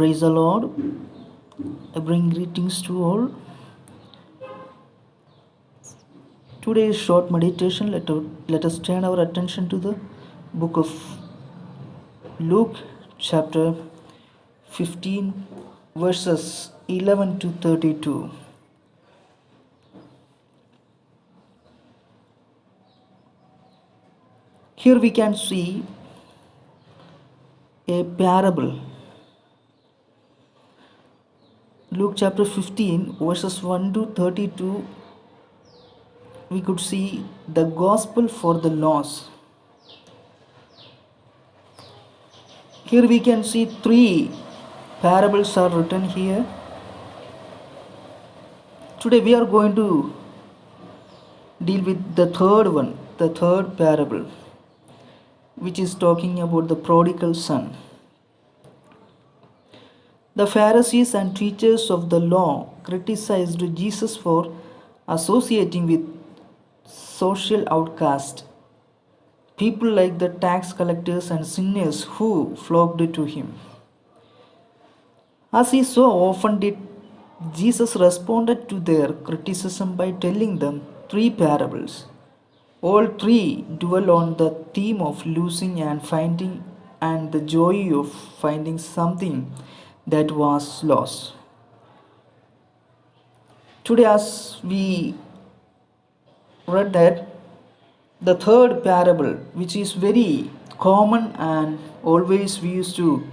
Praise the Lord. I bring greetings to all. Today's short meditation, let us turn our attention to the book of Luke, chapter 15, verses 11 to 32. Here we can see a parable. Luke chapter 15, verses 1 to 32, we could see the gospel for the lost. Here we can see three parables are written here. Today we are going to deal with the third parable, which is talking about the prodigal son. The Pharisees and teachers of the law criticized Jesus for associating with social outcasts, people like the tax collectors and sinners who flocked to him. As he so often did, Jesus responded to their criticism by telling them three parables. All three dwell on the theme of losing and finding and the joy of finding something that was lost. Today, as we read that, the third parable, which is very common and always we used to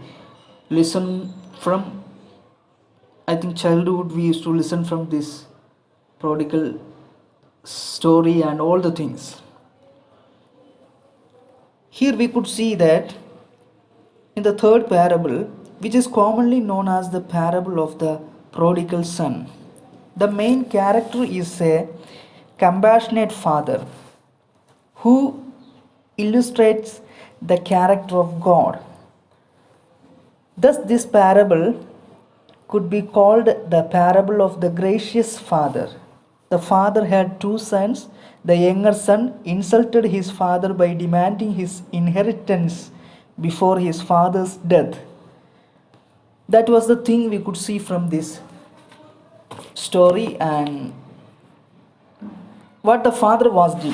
listen from, I think childhood we used to listen from this prodigal story and all the things. Here we could see that in the third parable, which is commonly known as the parable of the prodigal son, the main character is a compassionate father who illustrates the character of God. Thus, this parable could be called the parable of the gracious father. The father had two sons. The younger son insulted his father by demanding his inheritance before his father's death. That was the thing we could see from this story, and what the father was did.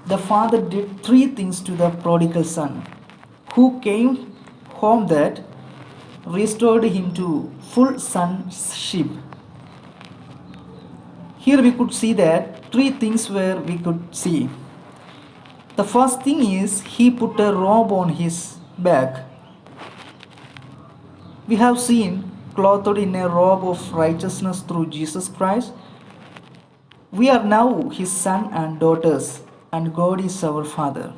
The father did three things to the prodigal son, who came home that restored him to full sonship. Here we could see that three things where we could see. The first thing is he put a robe on his back. We have seen clothed in a robe of righteousness through Jesus Christ. We are now his son and daughters, and God is our father.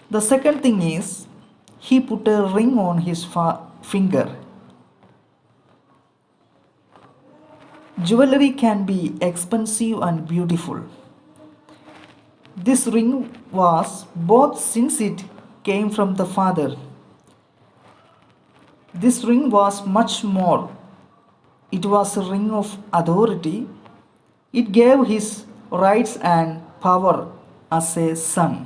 The second thing is he put a ring on his finger. Jewelry can be expensive and beautiful. This ring was both since it came from the father. This ring was much more. It was a ring of authority. It gave his rights and power as a son.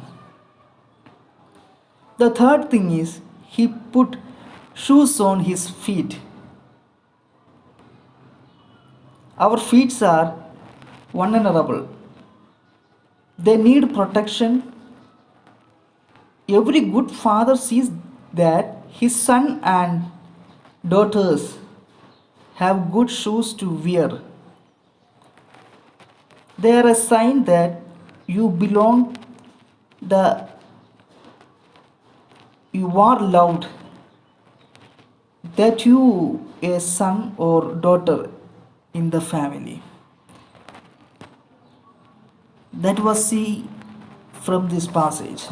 The third thing is he put shoes on his feet. Our feet are vulnerable. They need protection. Every good father sees that his son and daughters have good shoes to wear. They are a sign that you belong, you are loved, that you a son or daughter in the family. That was see from this passage.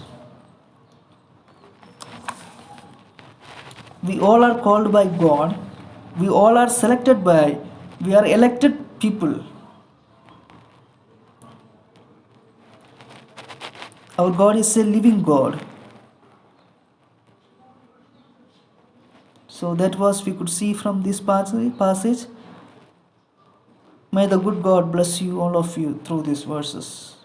We all are called by God. We all are selected by, we are elected people. Our God is a living God. So that was we could see from this passage. May the good God bless you, all of you, through these verses.